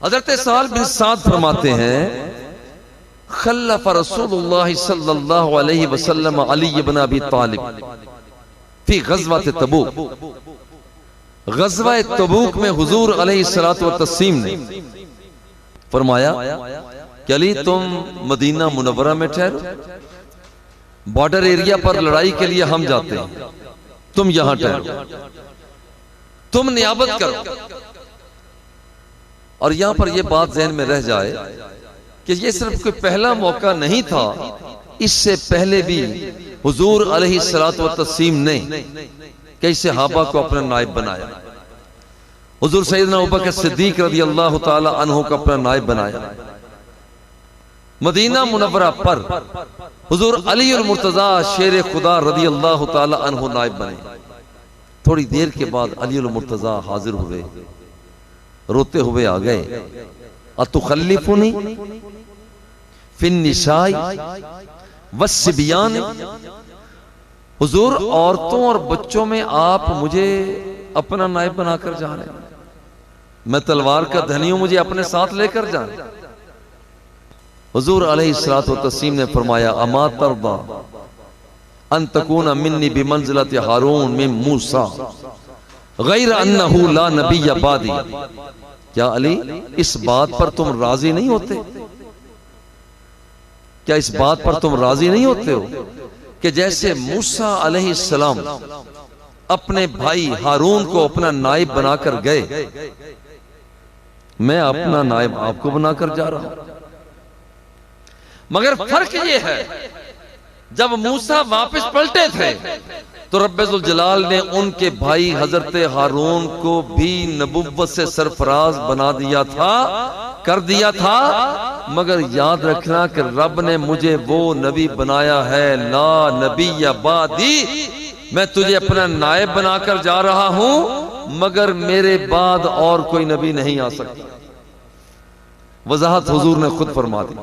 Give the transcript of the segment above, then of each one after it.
हज़रत साल बिन साद फरमाते हैं, खल्लफ़ रसूलुल्लाह सल्लल्लाहु अलैहि वसल्लम अली इब्न अबी तालिब फी ग़ज़वत तबूक। ग़ज़वा तबूक में हुजूर अलैहिस्सलातु व तस्लीम ने फरमाया कि अली तुम मदीना मुनव्वरा में ठहरो, बॉर्डर एरिया पर लड़ाई के लिए हम जाते हैं, तुम यहां ठहरो, तुम नियाबत करो। और यहां पर यह बात ज़हन में रह जाए कि यह सिर्फ कोई पहला मौका नहीं था, इससे पहले भी हुजूर अलैहिस्सलातु व तस्लीम ने कई सहाबा को अपना नायब बनाया। हुजूर सैयदना अबू बकर सिद्दीक रज़ी अल्लाह ताला अन्हु को अपना नायब बनाया। मदीना मुनव्वरा पर हुजूर अली अल मुर्तज़ा शेर खुदा रज़ी अल्लाह ताला अन्हु नायब बने। थोड़ी देर के बाद अली अल मुर्तज़ा हाजिर हुए, रोते हुए आ गए, अतुखल्लिफुनी फिन निसाई वस्सिबियान, हुजूर औरतों और बच्चों में आप मुझे अपना नायब बनाकर जा रहे हैं, मैं तलवार का धनी हूं, मुझे अपने साथ लेकर जा रहे हैं। हुजूर अलैहिस्सलातु व तस्लीम ने फरमाया, अमा तरदा अन तकूना मिन्नी बिमंज़िलति हारून मिन मूसा गैर अन्नहु ला नबिय्य बादी। क्या अली इस बात पर तुम राजी नहीं होते? क्या इस बात पर तुम राजी नहीं होते हो कि जैसे मूसा अलैहिस्सलाम अपने भाई हारून को अपना नायब बनाकर गए, मैं अपना नायब आपको बनाकर जा रहा हूं। मगर फर्क ये है, जब मूसा वापस पलटे थे तो रब्बुल जलाल ने उनके भाई हजरत हारून को भी नबुव्वत से सरफराज बना दिया था, कर दिया था। मगर याद रखना कि रब ने मुझे वो नबी बनाया है, ला नबी या बादी, मैं तुझे अपना नायब बनाकर जा रहा हूं, मगर मेरे बाद और कोई नबी नहीं आ सकता। वजाहत हुजूर ने खुद फरमा दी।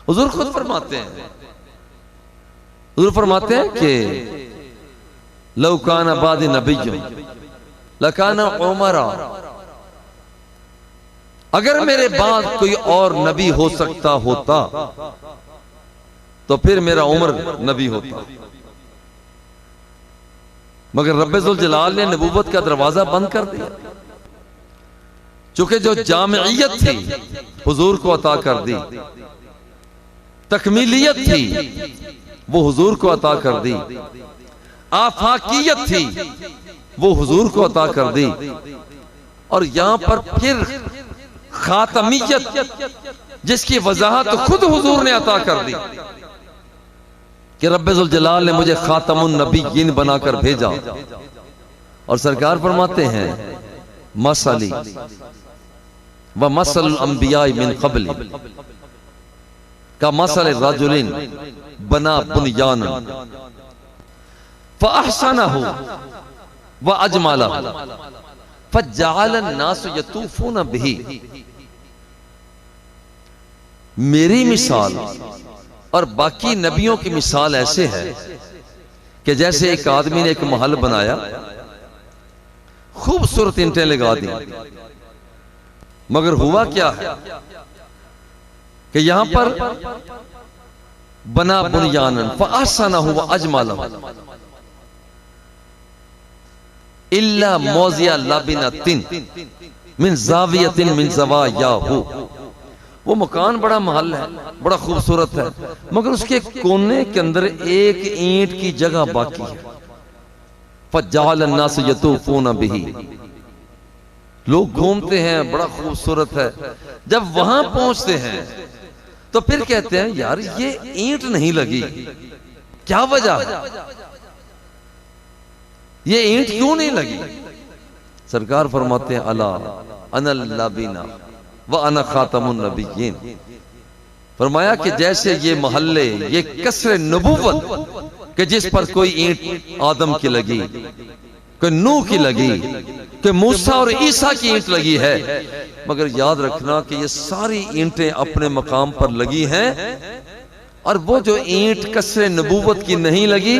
हुजूर खुद फरमाते हैं, हुजूर फरमाते हैं कि लौ काना बादी नबिय्युन लकाना उमरा, अगर मेरे बाद कोई और नबी हो सकता होता तो फिर मेरा उमर नबी होता। मगर रब्बुल जलाल ने नबूवत का दरवाजा बंद कर दिया, चूंकि जो जामियत थी हुजूर को अता कर दी, तकमीलियत थी वो हुजूर को अता कर दी, आफाकियत थी वो हुजूर को अता कर दी, और यहां पर फिर खातमियत जिसकी वजाहत खुद हुजूर ने अता कर दी कि रब्बुल जलाल ने मुझे खातमुन नबिय्यीन बनाकर भेजा। और सरकार फरमाते हैं, मसली व मसल अंबिया मिन क़ब्ली का मसल रजुलिन बना बुनियानन फअहसनहु व अजमलहु फजअलन नास यतूफून बिही। मेरी मिसाल और बाकी नबियों की मिसाल ऐसे है कि जैसे एक आदमी ने एक महल बनाया, खूबसूरत ईंटें लगा दी, मगर हुआ क्या है कि यहां पर बना बुनियानन फअहसनहु व अजमलहु इल्ला मौज़िया लबिनतिन मिन ज़ावियतिन मिन ज़वायाहु। वो मकान बड़ा महल है, बड़ा खूबसूरत है, मगर उसके कोने के अंदर एक ईंट की जगह बाकी है। फजअलन नास यतूफून बिही, लोग घूमते हैं, बड़ा खूबसूरत है। जब वहां पहुंचते हैं तो फिर कहते हैं, यार ये ईंट नहीं लगी, क्या वजह, ये ईंट क्यों नहीं लगी? सरकार फरमाते हैं, अला अनल लबीना व अना खातमुन नबिय्यीन। फरमाया कि जैसे ये मोहल्ले, ये कसरे नबूवत कि जिस पर कोई ईंट आदम की लगी, कोई नूह की लगी, कोई मूसा और ईसा की ईंट लगी है, मगर याद रखना कि ये सारी ईंटें अपने मकाम पर लगी हैं, और वो जो ईंट कसरे नबूवत की नहीं लगी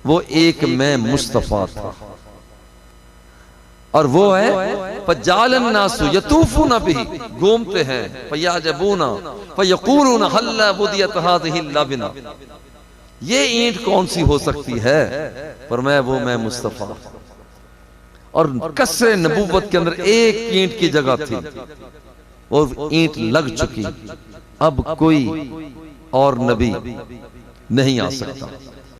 वो एक मैं मुस्तफा था। और वो है फजालन नासु यतूफूना बिही, घूमते हैं, फयाजबूना फयकूलूना हल्ला बुदियत हाज़िही लबिना, ये ईंट कौन सी हो सकती है? पर मैं मुस्तफा। और कसरे नबूवत के अंदर एक ईंट की जगह थी, वो ईंट लग चुकी, अब कोई और नबी नहीं आ सकता।